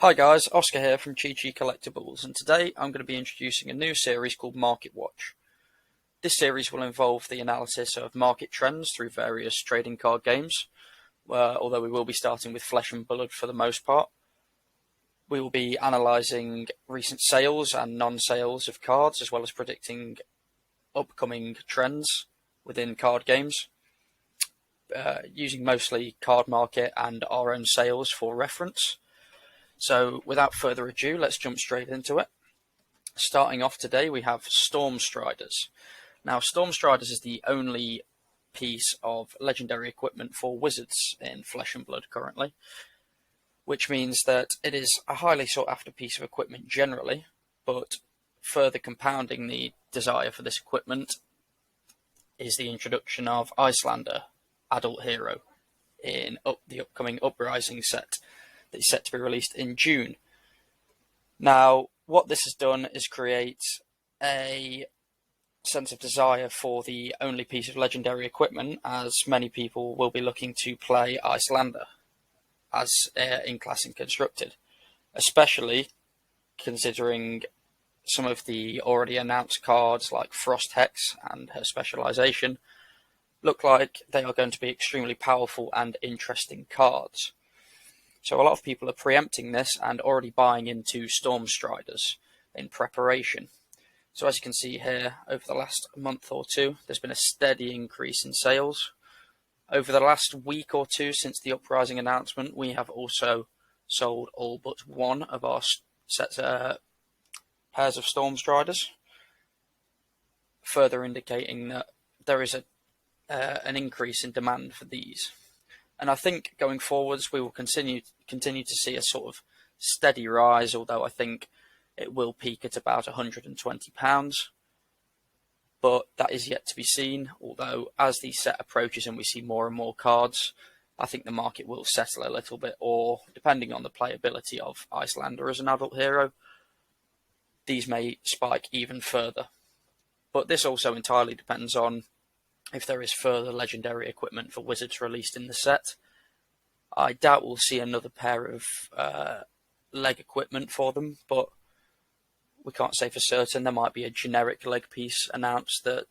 Hi guys, Oscar here from TCG Collectibles, and today I'm going to be introducing a new series called Market Watch. This series will involve the analysis of market trends through various trading card games, although we will be starting with Flesh and Blood for the most part. We will be analysing recent sales and non-sales of cards, as well as predicting upcoming trends within card games, using mostly Card Market and our own sales for reference. So without further ado, let's jump straight into it. Starting off today, we have Stormstriders. Now, Stormstriders is the only piece of legendary equipment for Wizards in Flesh and Blood currently, which means that it is a highly sought after piece of equipment generally, but further compounding the desire for this equipment is the introduction of Icelander, Adult Hero, in the upcoming Uprising set that is set to be released in June. Now, what this has done is create a sense of desire for the only piece of legendary equipment, as many people will be looking to play Icelander as in Class and Constructed, especially considering some of the already announced cards like Frost Hex and her specialization look like they are going to be extremely powerful and interesting cards. So a lot of people are preempting this and already buying into Stormstriders in preparation. So as you can see here, over the last month or two, there's been a steady increase in sales. Over the last week or two since the Uprising announcement, we have also sold all but one of our pairs of Stormstriders, further indicating that there is an increase in demand for these. And I think going forwards we will continue to see a sort of steady rise, although I think it will peak at about £120. But that is yet to be seen, although as the set approaches and we see more and more cards, I think the market will settle a little bit, or depending on the playability of Icelander as an adult hero, these may spike even further. But this also entirely depends on if there is further legendary equipment for Wizards released in the set. I doubt we'll see another pair of leg equipment for them, but we can't say for certain. There might be a generic leg piece announced that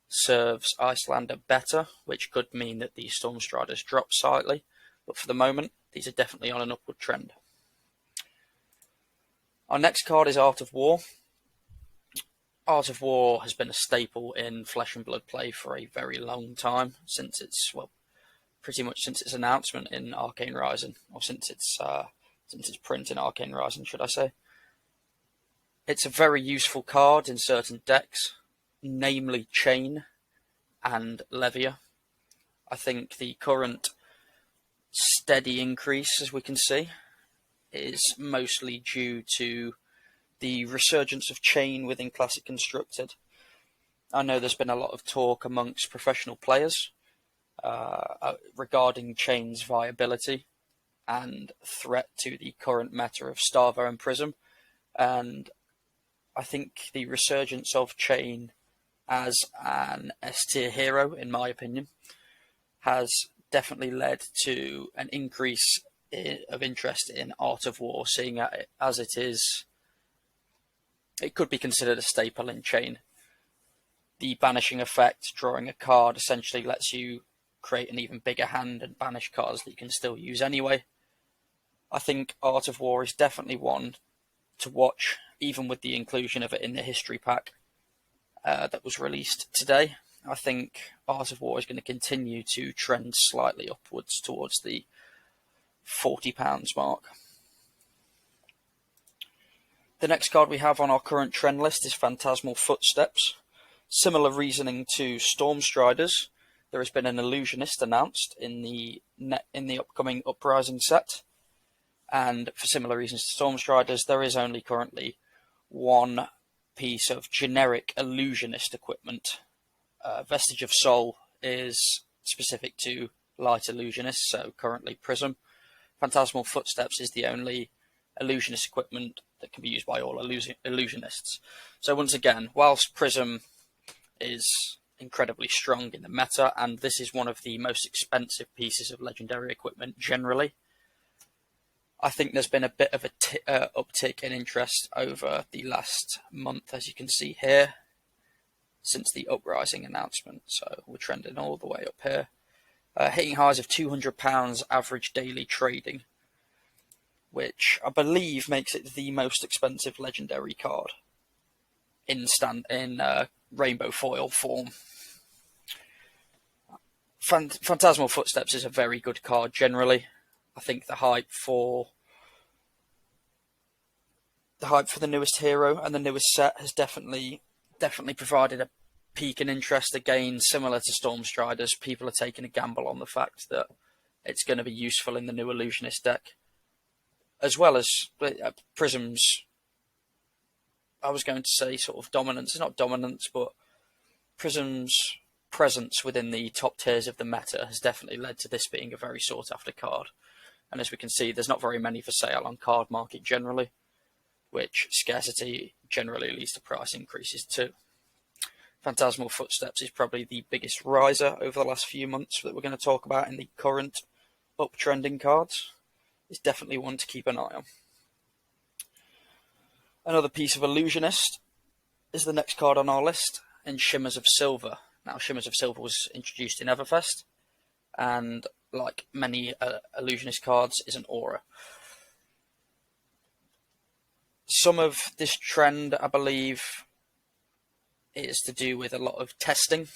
serves Icelander better, which could mean that the Stormstriders drop slightly, but for the moment these are definitely on an upward trend. Our next card is Art of War. Art of War has been a staple in Flesh and Blood play for a very long time, pretty much since its announcement in Arcane Rising, or since its print in Arcane Rising, should I say. It's a very useful card in certain decks, namely Chain and Levia. I think the current steady increase, as we can see, is mostly due to the resurgence of Chain within Classic Constructed. I know there's been a lot of talk amongst professional players regarding Chain's viability and threat to the current meta of Starvo and Prism, and I think the resurgence of Chain as an S-tier hero, in my opinion, has definitely led to an increase of interest in Art of War, seeing it as it could be considered a staple in Chain. The banishing effect, drawing a card, essentially lets you create an even bigger hand and banish cards that you can still use anyway. I think Art of War is definitely one to watch, even with the inclusion of it in the history pack that was released today. I think Art of War is going to continue to trend slightly upwards towards the £40 mark. The next card we have on our current trend list is Phantasmal Footsteps. Similar reasoning to Stormstriders, there has been an Illusionist announced in the upcoming Uprising set, and for similar reasons to Stormstriders, there is only currently one piece of generic Illusionist equipment. Vestige of Soul is specific to light Illusionists, so currently Prism. Phantasmal Footsteps is the only Illusionist equipment that can be used by all Illusionists. So once again, whilst Prism is incredibly strong in the meta, and this is one of the most expensive pieces of legendary equipment generally, I think there's been a bit of a uptick in interest over the last month, as you can see here, since the Uprising announcement. So we're trending all the way up here, hitting highs of £200 average daily trading, which I believe makes it the most expensive legendary card in rainbow foil form. Phantasmal Footsteps is a very good card generally. I think the hype for the newest hero and the newest set has definitely provided a peak in interest again. Similar to Stormstriders, people are taking a gamble on the fact that it's going to be useful in the new Illusionist deck, as well as Prism's, I was going to say sort of dominance, not dominance, but Prism's presence within the top tiers of the meta has definitely led to this being a very sought after card. And as we can see, there's not very many for sale on card market generally, which scarcity generally leads to price increases too. Phantasmal Footsteps is probably the biggest riser over the last few months that we're going to talk about in the current uptrending cards. It's definitely one to keep an eye on. Another piece of Illusionist is the next card on our list, in Shimmers of Silver. Now, Shimmers of Silver was introduced in Everfest, and like many Illusionist cards, is an aura. Some of this trend, I believe, is to do with a lot of testing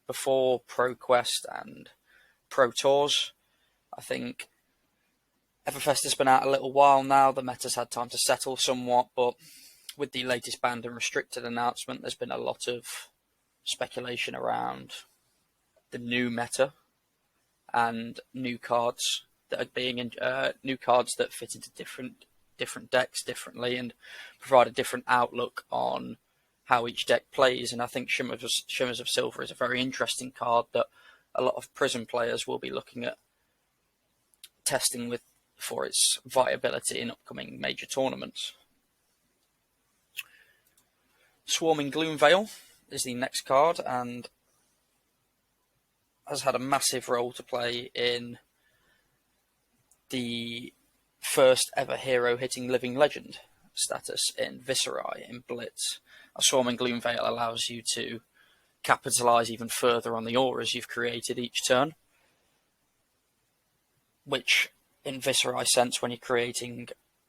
before Pro Quest and Pro Tours. I think Everfest has been out a little while now. The meta's had time to settle somewhat, but with the latest banned and restricted announcement, there's been a lot of speculation around the new meta and new cards that are being new cards that fit into different decks differently and provide a different outlook on how each deck plays. And I think Shimmers of Silver is a very interesting card that a lot of Prism players will be looking at testing with for its viability in upcoming major tournaments. Swarming Gloom Veil is the next card and has had a massive role to play in the first ever hero hitting Living Legend status in Viserai in Blitz. A Swarming Gloom Veil allows you to capitalise even further on the auras you've created each turn, which in Viserai sense, when you're creating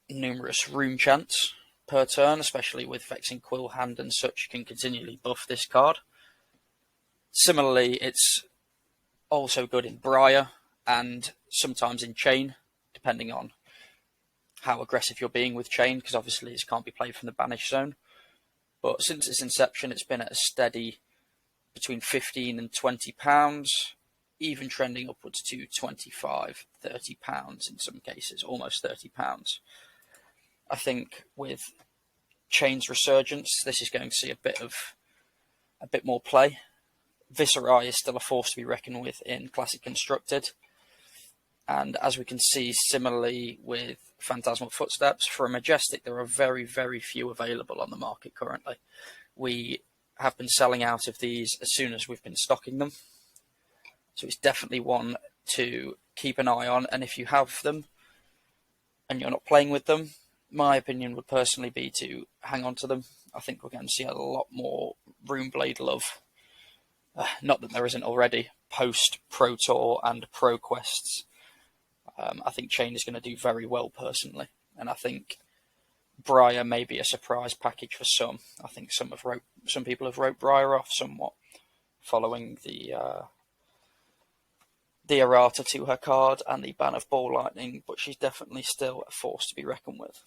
numerous rune chants per turn, especially with Vexing Quill Hand and such, you can continually buff this card. Similarly, it's also good in Briar and sometimes in Chain, depending on how aggressive you're being with Chain, because obviously this can't be played from the Banish Zone. But since its inception, it's been at a steady between £15 and £20, even trending upwards to £25, £30 in some cases, almost £30. I think with Chain's resurgence, this is going to see a bit more play. Viserai is still a force to be reckoned with in Classic Constructed. And as we can see, similarly with Phantasmal Footsteps, for a Majestic, there are very, very few available on the market currently. We have been selling out of these as soon as we've been stocking them. So it's definitely one to keep an eye on. And if you have them and you're not playing with them, my opinion would personally be to hang on to them. I think we're going to see a lot more Runeblade love. Not that there isn't already, post Pro Tour and Pro Quests. I think Chain is going to do very well personally, and I think Briar may be a surprise package for some. I think some people have wrote Briar off somewhat following the errata to her card and the ban of Ball Lightning, but she's definitely still a force to be reckoned with.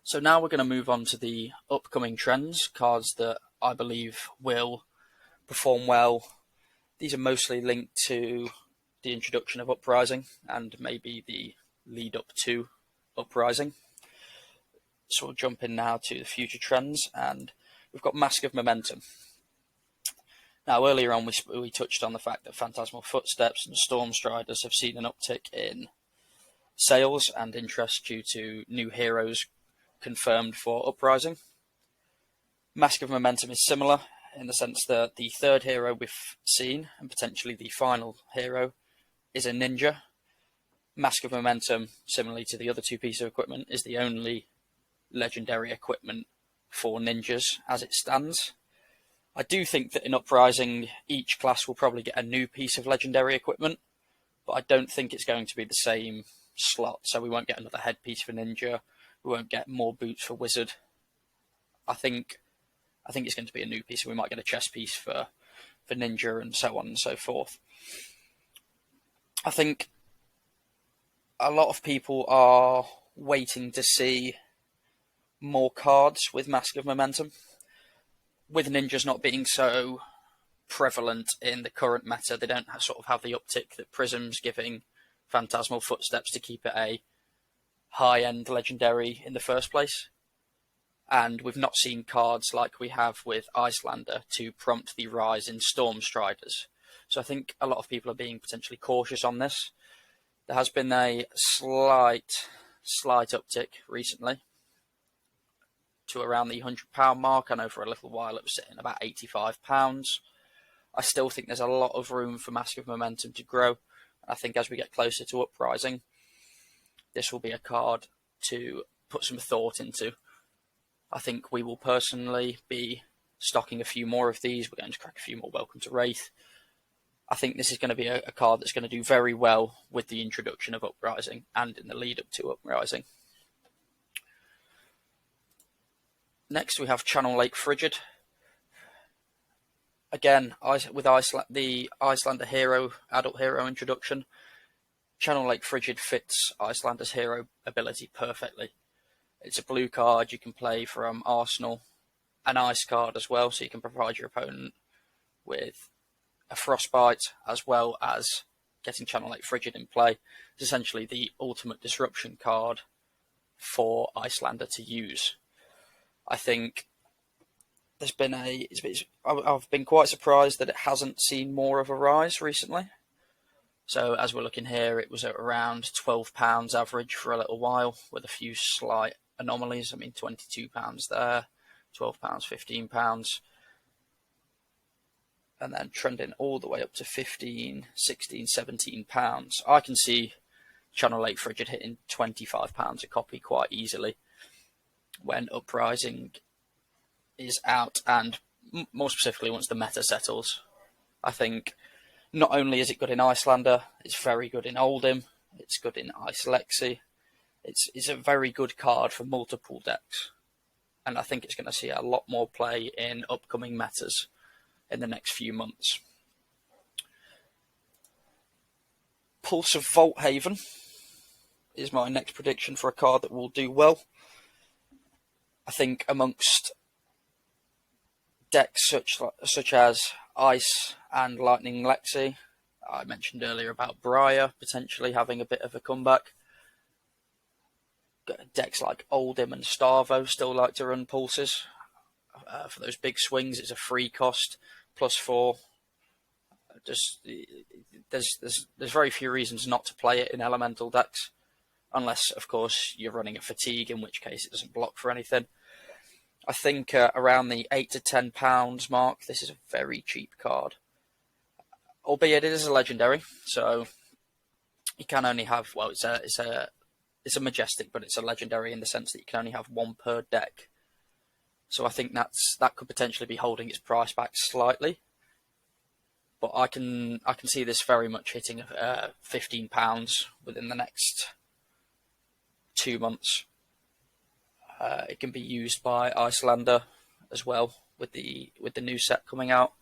So now we're going to move on to the upcoming trends, cards that I believe will perform well. These are mostly linked to the introduction of Uprising and maybe the lead up to Uprising. So we'll jump in now to the future trends, and we've got Mask of Momentum. Now earlier on we touched on the fact that Phantasmal Footsteps and Stormstriders have seen an uptick in sales and interest due to new heroes confirmed for Uprising. Mask of Momentum is similar in the sense that the third hero we've seen, and potentially the final hero, is a ninja. Mask of Momentum, similarly to the other two pieces of equipment, is the only legendary equipment for ninjas as it stands. I do think that in Uprising, each class will probably get a new piece of legendary equipment, but I don't think it's going to be the same slot. So we won't get another headpiece for ninja. We won't get more boots for wizard. I think it's going to be a new piece. We might get a chest piece for ninja and so on and so forth. I think a lot of people are waiting to see more cards with Mask of Momentum. With ninjas not being so prevalent in the current meta, they don't sort of have the uptick that Prism's giving Phantasmal Footsteps to keep it a high-end legendary in the first place. And we've not seen cards like we have with Icelander to prompt the rise in Storm Striders. So I think a lot of people are being potentially cautious on this. There has been a slight uptick recently to around the £100 mark. I know for a little while it was sitting about £85. I still think there's a lot of room for Mask of Momentum to grow. I think as we get closer to Uprising, this will be a card to put some thought into. I think we will personally be stocking a few more of these. We're going to crack a few more Welcome to Wraith. I think this is going to be a card that's going to do very well with the introduction of Uprising and in the lead up to Uprising. Next we have Channel Lake Frigid. Again, with the Icelander hero, adult hero introduction, Channel Lake Frigid fits Icelander's hero ability perfectly. It's a blue card you can play from Arsenal, an ice card as well, so you can provide your opponent with a Frostbite as well as getting Channel Lake Frigid in play. It's essentially the ultimate disruption card for Icelander to use. I think there's been I've been quite surprised that it hasn't seen more of a rise recently. So as we're looking here, it was at around £12 average for a little while, with a few slight anomalies. I mean, £22 there, £12, £15, and then trending all the way up to £15, £16, £17. I can see Channel Lake Frigid hitting £25 a copy quite easily when Uprising is out, and more specifically once the meta settles. I think not only is it good in Icelander, it's very good in Oldhim, it's good in Ice Lexi. It's a very good card for multiple decks, and I think it's going to see a lot more play in upcoming metas in the next few months. Pulse of Volthaven is my next prediction for a card that will do well. I think amongst decks such as Ice and Lightning Lexi, I mentioned earlier about Briar potentially having a bit of a comeback. Decks like Oldhim and Starvo still like to run pulses. For those big swings, it's a free cost, +4. There's very few reasons not to play it in elemental decks, unless, of course, you're running a fatigue, in which case it doesn't block for anything. I think around the £8 to £10 mark, this is a very cheap card. Albeit it is a legendary, so you can only have, well, it's a majestic, but it's a legendary in the sense that you can only have one per deck. So I think that could potentially be holding its price back slightly. But I can see this very much hitting £15 within the next 2 months. It can be used by Icelander as well with the new set coming out.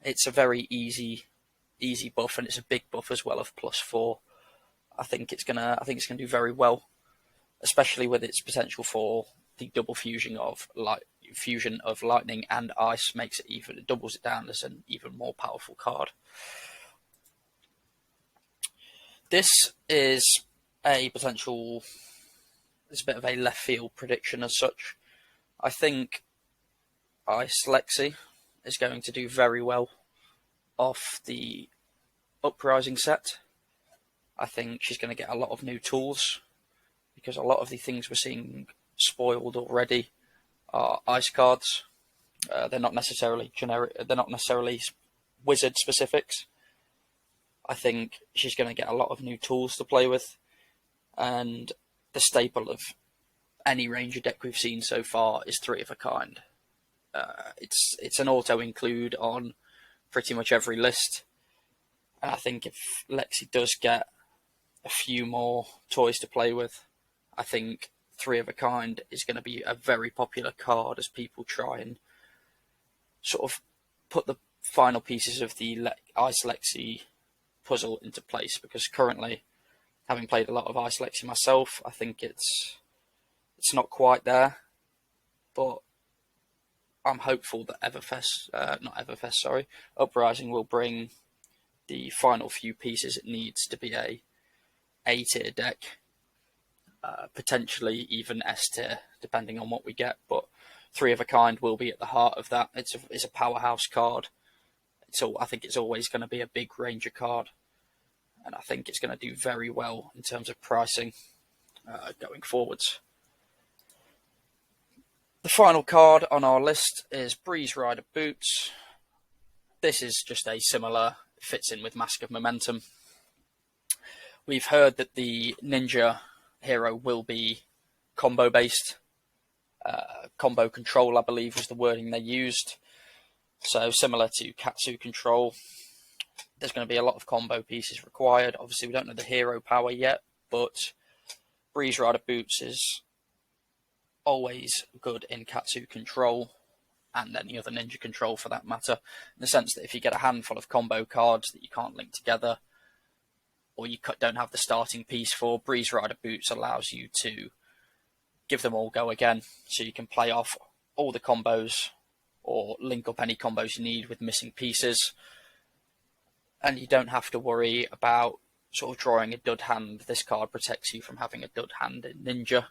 It's a very easy buff, and it's a big buff as well of +4. I think it's gonna do very well, especially with its potential for the double fusion of lightning and ice. It doubles it down as an even more powerful card. This is a potential. It's a bit of a left field prediction as such. I think Ice Lexi is going to do very well off the Uprising set. I think she's going to get a lot of new tools, because a lot of the things we're seeing spoiled already are ice cards. They're not necessarily generic. They're not necessarily wizard specifics. I think she's going to get a lot of new tools to play with. and the staple of any Ranger deck we've seen so far is 3 of a kind. It's an auto include on pretty much every list, and I think if Lexi does get a few more toys to play with, I think 3 of a kind is going to be a very popular card as people try and sort of put the final pieces of the Ice Lexi puzzle into place, because currently, having played a lot of Ice Lexi myself, I think it's not quite there, but I'm hopeful that Uprising will bring the final few pieces it needs to be a A-tier deck, potentially even S-tier, depending on what we get, but 3 of a kind will be at the heart of that. It's a powerhouse card. I think it's always going to be a big Ranger card, and I think it's going to do very well in terms of pricing going forwards. The final card on our list is Breeze Rider Boots. This is just a similar, fits in with Mask of Momentum. We've heard that the Ninja hero will be combo based. Combo control, I believe, was the wording they used. So similar to Katsu control, there's going to be a lot of combo pieces required. Obviously, we don't know the hero power yet, but Breeze Rider Boots is always good in Katsu control and any other ninja control for that matter, in the sense that if you get a handful of combo cards that you can't link together, or you don't have the starting piece for, Breeze Rider Boots allows you to give them all go again, so you can play off all the combos or link up any combos you need with missing pieces, and you don't have to worry about sort of drawing a dud hand. This card protects you from having a dud hand in Ninja,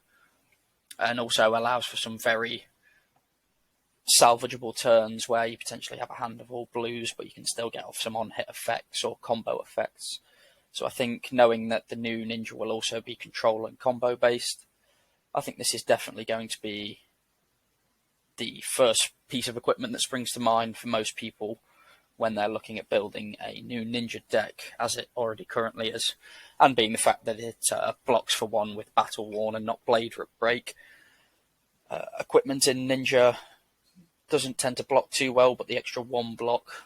and also allows for some very salvageable turns where you potentially have a hand of all blues, but you can still get off some on-hit effects or combo effects. So I think, knowing that the new Ninja will also be control and combo based, I think this is definitely going to be the first piece of equipment that springs to mind for most people when they're looking at building a new Ninja deck, as it already currently is, and being the fact that it blocks for 1 with Battle Worn and not Blade Break. Equipment in Ninja doesn't tend to block too well, but the extra 1 block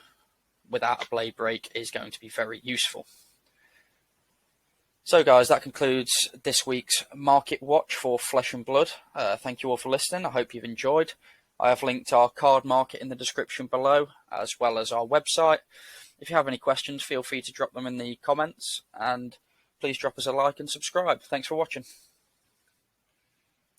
without a Blade Break is going to be very useful. So guys, that concludes this week's Market Watch for Flesh and Blood. Thank you all for listening. I hope you've enjoyed. I have linked our card market in the description below, as well as our website. If you have any questions, feel free to drop them in the comments, and please drop us a like and subscribe. Thanks for watching.